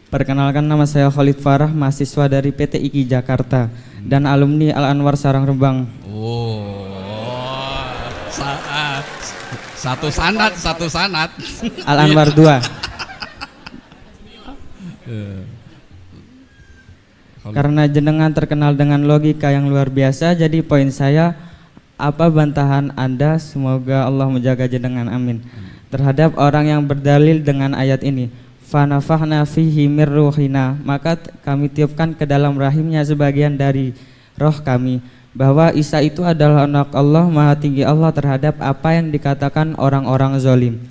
Perkenalkan, nama saya Khalid Farah, mahasiswa dari PT IKI Jakarta dan alumni Al Anwar Sarang Rembang. Oh, satu sanad. Al Anwar 2. Karena jenengan terkenal dengan logika yang luar biasa, jadi poin saya, apa bantahan Anda, semoga Allah menjaga jenengan, amin, terhadap orang yang berdalil dengan ayat ini, fanafahna fihi mir ruhina, maka kami tiupkan ke dalam rahimnya sebagian dari roh kami, bahwa Isa itu adalah anak Allah, maha tinggi Allah terhadap apa yang dikatakan orang-orang zalim.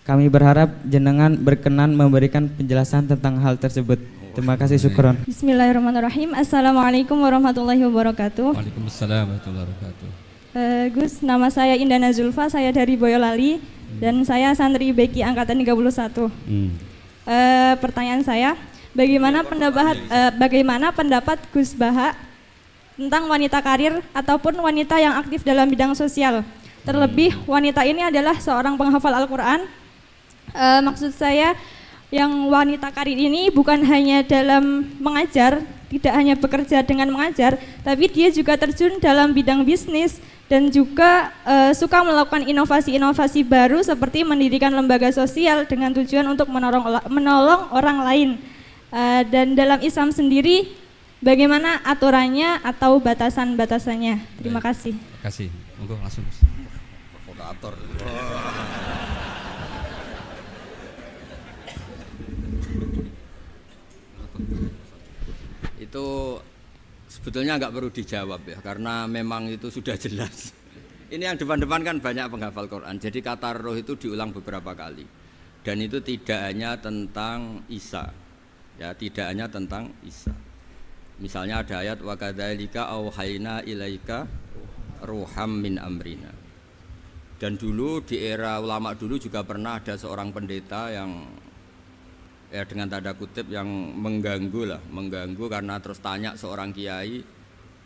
Kami berharap jenengan berkenan memberikan penjelasan tentang hal tersebut. Terima kasih, syukron. Bismillahirrahmanirrahim. Assalamualaikum warahmatullahi wabarakatuh. Waalaikumsalam warahmatullahi wabarakatuh. Gus, nama saya Indana Zulfa, saya dari Boyolali dan saya santri BK angkatan 31. Pertanyaan saya, bagaimana pendapat Gus Baha tentang wanita karir ataupun wanita yang aktif dalam bidang sosial? Terlebih wanita ini adalah seorang penghafal Al-Quran. Maksud saya, yang wanita karir ini bukan hanya dalam mengajar, tidak hanya bekerja dengan mengajar, tapi dia juga terjun dalam bidang bisnis dan juga suka melakukan inovasi-inovasi baru seperti mendirikan lembaga sosial dengan tujuan untuk menolong orang lain. Dan dalam Islam sendiri, bagaimana aturannya atau batasan-batasannya? Terima kasih. Terima kasih. Monggo langsung. Provokator. Itu sebetulnya nggak perlu dijawab ya, karena memang itu sudah jelas. Ini yang depan-depan kan banyak penghafal Quran, jadi kata roh itu diulang beberapa kali. Dan itu tidak hanya tentang Isa, ya, tidak hanya tentang Isa. Misalnya ada ayat wa kadzalika auhayna ilaika ruham min amrina. Dan dulu di era ulama dulu juga pernah ada seorang pendeta yang ya dengan tanda kutip yang mengganggu karena terus tanya seorang kiai,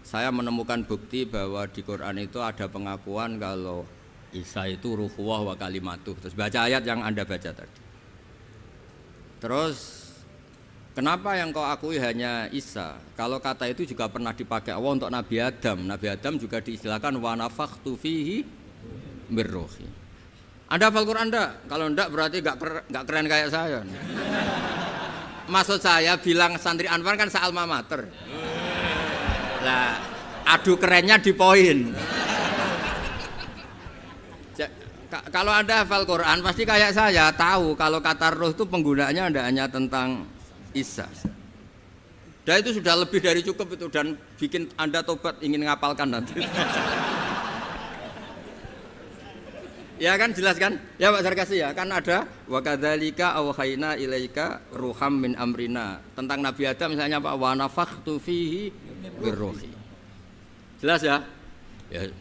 saya menemukan bukti bahwa di Quran itu ada pengakuan kalau Isa itu ruhullah wa kalimatuh. Terus baca ayat yang Anda baca tadi. Terus kenapa yang kau akui hanya Isa? Kalau kata itu juga pernah dipakai Allah untuk Nabi Adam. Nabi Adam juga diistilahkan wa nafakhtu fihi mir ruhi. Anda hafal Quran enggak? Kalau enggak berarti enggak keren kayak saya. Maksud saya bilang santri Anwar kan se-alma mater. Lah, adu kerennya di poin. Kalau Anda hafal Quran pasti kayak saya tahu kalau kata roh itu penggunaannya tidak hanya tentang Isa. Dan itu sudah lebih dari cukup itu dan bikin Anda tobat ingin ngapalkan nanti. Ya kan, jelas kan? Ya Pak Sarkasi ya, kan ada wa kadzalika auhayna ilaika ruham min amrina. Tentang Nabi Adam misalnya Pak wa nafakhtu fihi birruhi. Jelas ya? Ya.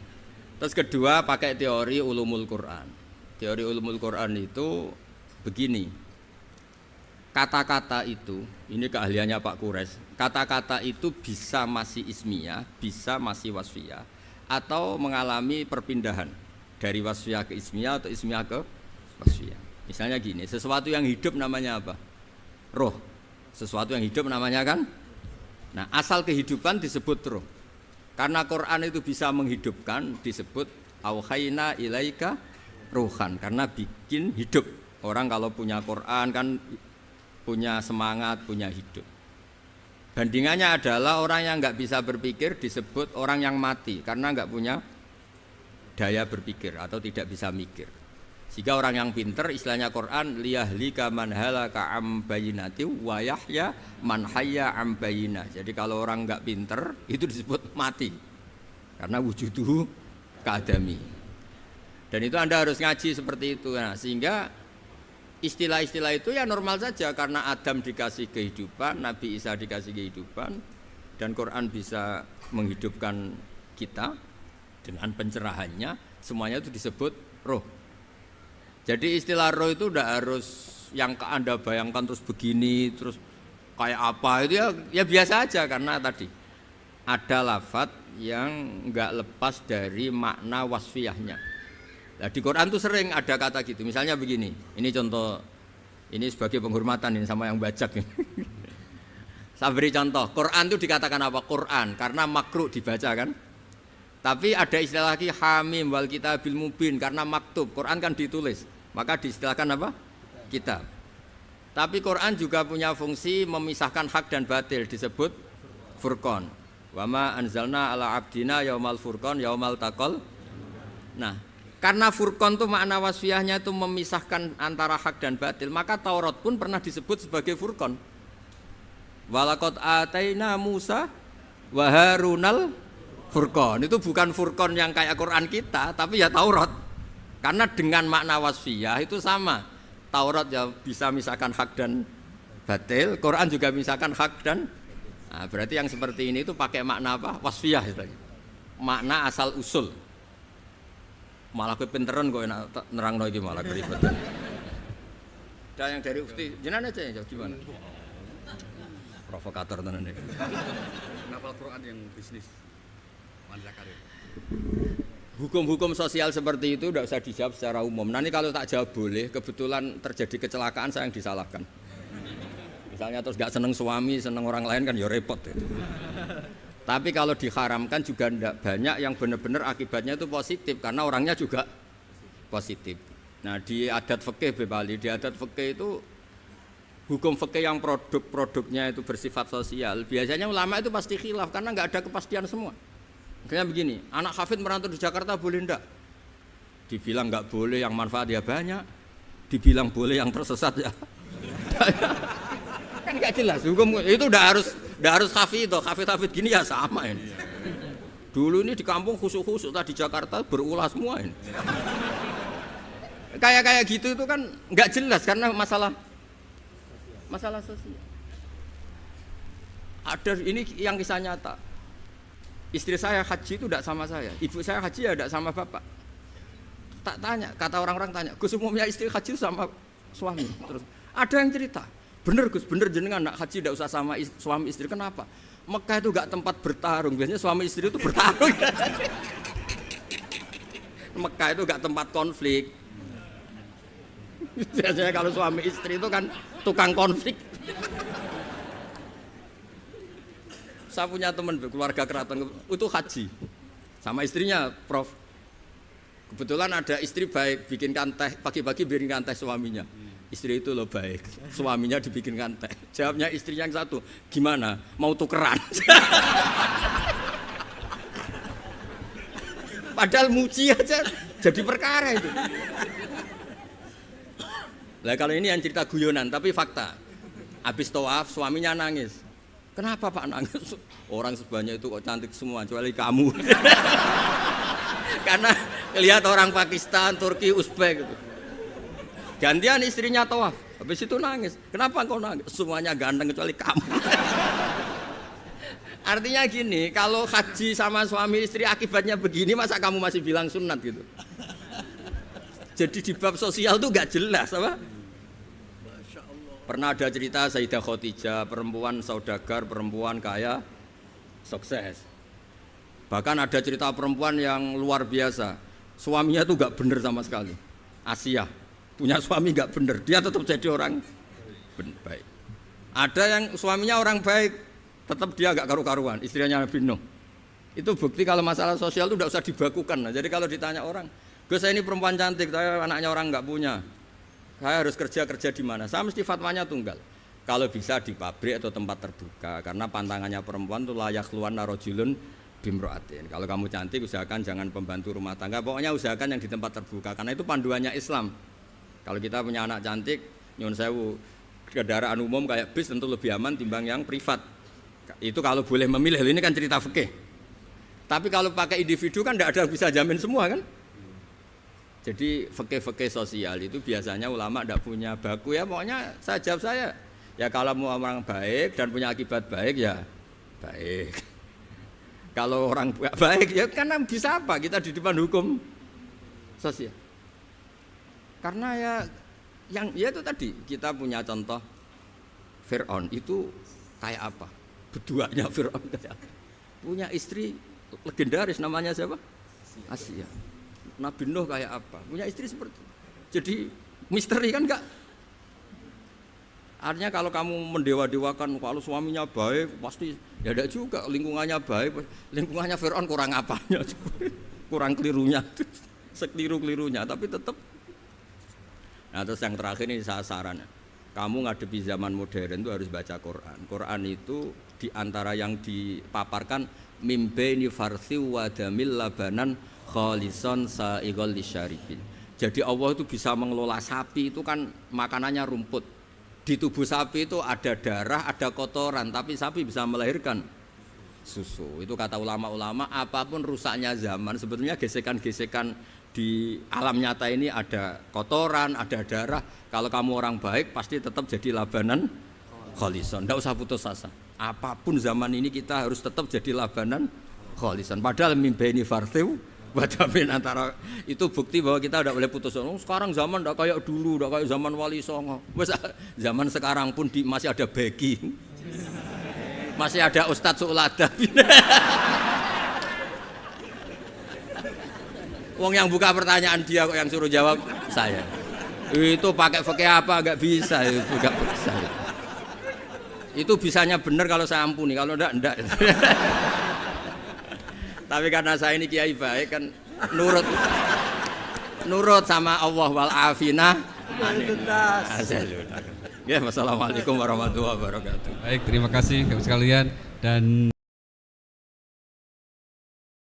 Terus kedua pakai teori ulumul Quran. Teori ulumul Quran itu begini. Kata-kata itu, ini keahliannya Pak Kures. Kata-kata itu bisa masih ismiyah, bisa masih wasfiyah atau mengalami perpindahan dari wasfiyah ke ismiyah atau ismiyah ke wasfiyah. Misalnya gini, sesuatu yang hidup namanya apa? Roh. Sesuatu yang hidup namanya kan? Nah, asal kehidupan disebut roh. Karena Quran itu bisa menghidupkan, disebut auhayna ilaika ruhan, karena bikin hidup. Orang kalau punya Quran kan punya semangat, punya hidup. Bandingannya adalah orang yang nggak bisa berpikir disebut orang yang mati, karena nggak punya daya berpikir atau tidak bisa mikir. Sehingga orang yang pinter istilahnya Quran liyahlika man halaka am bayinati wa yahya man hayya am bayinah. Jadi kalau orang enggak pinter itu disebut mati. Karena wujuduhu keadami. Dan itu Anda harus ngaji seperti itu. Nah, sehingga istilah-istilah itu ya normal saja karena Adam dikasih kehidupan, Nabi Isa dikasih kehidupan dan Quran bisa menghidupkan kita dengan pencerahannya, semuanya itu disebut roh. Jadi istilah roh itu tidak harus yang Anda bayangkan terus begini, terus kayak apa, itu ya biasa aja karena tadi ada lafadz yang enggak lepas dari makna wasfiyahnya. Nah, di Quran itu sering ada kata gitu, misalnya begini, ini contoh Ini sebagai penghormatan ini sama yang bajak ini. Saya beri contoh, Quran itu dikatakan apa? Quran, karena makruh dibaca kan. Tapi ada istilah lagi hamim wal kitabil mubin, karena maktub. Quran kan ditulis, maka diistilahkan apa? Kitab. Tapi Quran juga punya fungsi memisahkan hak dan batil, disebut furqan. Wa ma anzalna ala abdina yaumal furqan yaumal taqal. Nah, karena furqan itu makna wasfiyahnya itu memisahkan antara hak dan batil, maka Taurat pun pernah disebut sebagai furqan. Walaqad ataina Musa wa Harunal furqan. Itu bukan furqan yang kayak Quran kita, tapi ya Taurat. Karena dengan makna wasfiyah itu sama. Taurat ya bisa misahkan hak dan batil, Quran juga misahkan hak dan berarti yang seperti ini itu pakai makna apa? Wasfiyah istilahnya. Makna asal usul. Malah kowe pinteran kok nerangno iki malah keribetan. Dan yang dari Ufti, jenengan aja ya gimana? Provokator tenan iki. Kenapa Quran yang bisnis? Wanita karir. Hukum-hukum sosial seperti itu tidak usah dijawab secara umum. Nanti kalau tak jawab boleh, kebetulan terjadi kecelakaan saya yang disalahkan. Misalnya terus gak seneng suami, seneng orang lain kan ya repot itu. Tapi kalau diharamkan juga tidak banyak yang benar-benar akibatnya itu positif karena orangnya juga positif. Nah di adat fikih Bali, di adat fikih itu hukum fikih yang produk-produknya itu bersifat sosial, biasanya ulama itu pasti khilaf karena nggak ada kepastian semua. Misalnya begini, anak hafid merantau di Jakarta boleh enggak? Dibilang nggak boleh yang manfaat ya banyak, dibilang boleh yang tersesat ya. Kan nggak jelas hukum itu udah harus hafid gini ya sama ini. Dulu ini di kampung khusus di Jakarta berulah semua ini. Kayak gitu itu kan nggak jelas karena masalah sosial. Ada ini yang kisah nyata. Istri saya haji itu tidak sama saya, ibu saya haji ya tidak sama bapak. Tak tanya, kata orang-orang tanya, Gus umumnya istri haji sama suami. Terus ada yang cerita, bener Gus, bener jenengan nak haji tidak usah sama suami istri. Kenapa? Mekah itu gak tempat bertarung, biasanya suami istri itu bertarung. Mekah itu gak tempat konflik. Biasanya kalau suami istri itu kan tukang konflik. Saya punya teman keluarga keraton itu haji sama istrinya, Prof. Kebetulan ada istri baik, bikinkan teh pagi-pagi, bikinkan teh suaminya. Istri itu loh baik, suaminya dibikinkan teh. Jawabnya istrinya yang satu, gimana? Mau tukeran? Padahal muji aja jadi perkara itu. Lah kalau ini yang cerita guyonan tapi fakta. Habis tawaf suaminya nangis. Kenapa Pak nangis? Orang sebanyak itu kok cantik semua kecuali kamu. Karena lihat orang Pakistan, Turki, Uzbek gitu. Gantian istrinya tawaf, habis itu nangis. Kenapa kau nangis? Semuanya ganteng kecuali kamu. Artinya gini, kalau haji sama suami istri akibatnya begini, masa kamu masih bilang sunat gitu? Jadi di bab sosial tuh gak jelas apa? Pernah ada cerita Sayyidah Khadijah, perempuan saudagar, perempuan kaya, sukses. Bahkan ada cerita perempuan yang luar biasa, suaminya tuh gak bener sama sekali. Asia, punya suami gak bener, dia tetap jadi orang baik. Ada yang suaminya orang baik, tetap dia gak karu-karuan, istrinya Nabi Nuh. Itu bukti kalau masalah sosial itu tidak usah dibakukan. Nah, jadi kalau ditanya orang, Gus saya ini perempuan cantik, saya anaknya orang gak punya, saya harus kerja di mana? Saya mesti fatwanya tunggal. Kalau bisa di pabrik atau tempat terbuka, karena pantangannya perempuan itu layak keluar narojulun bimroatin. Kalau kamu cantik, usahakan jangan pembantu rumah tangga. Pokoknya usahakan yang di tempat terbuka, karena itu panduannya Islam. Kalau kita punya anak cantik, nyun sewu, kendaraan umum kayak bis tentu lebih aman timbang yang privat. Itu kalau boleh memilih. Ini kan cerita fikih. Tapi kalau pakai individu kan tidak ada bisa jamin semua kan. Jadi fikih-fikih sosial itu biasanya ulama tidak punya baku ya, pokoknya saya jawab saya ya kalau mau orang baik dan punya akibat baik ya baik. Kalau orang baik ya karena bisa apa kita di depan hukum sosial. Karena ya itu tadi kita punya contoh Fir'aun itu kayak apa? Beduanya Fir'aun kayak apa? Punya istri legendaris namanya siapa? Asia. Nabi Nuh kayak apa? Punya istri seperti itu. Jadi misteri kan enggak? Artinya kalau kamu mendewa-dewakan kalau suaminya baik pasti ya tidak juga, lingkungannya baik, lingkungannya Fir'aun kurang apanya, kurang kelirunya, sekeliru-kelirunya, tapi tetap. Nah terus yang terakhir ini saya saran, kamu ngadepi zaman modern itu harus baca Quran. Quran itu diantara yang dipaparkan mimbaini farsi wadamil labanan kholison saigol lisyaribin. Jadi Allah itu bisa mengelola sapi, itu kan makanannya rumput. Di tubuh sapi itu ada darah, ada kotoran, tapi sapi bisa melahirkan susu. Itu kata ulama-ulama, apapun rusaknya zaman, sebetulnya gesekan-gesekan di alam nyata ini ada kotoran, ada darah. Kalau kamu orang baik pasti tetap jadi labanan kholison. Tidak usah putus asa. Apapun zaman ini kita harus tetap jadi labanan kholison. Padahal mimbaini farthiw wadamin antara itu bukti bahwa kita tidak boleh putus asa. Sekarang zaman tidak kayak dulu, tidak kayak zaman Wali Songo. Zaman sekarang pun masih ada bagi, masih ada Ustadz Su'ulada. Wong yang buka pertanyaan dia kok yang suruh jawab saya. Itu pakai fikih apa enggak bisa itu enggak bisa. Itu bisanya benar kalau saya ampuni, kalau enggak. Tapi karena saya ini kiai baik kan nurut sama Allah wal afina. Ya, wassalamualaikum warahmatullahi wabarakatuh. Baik, terima kasih Bapak sekalian dan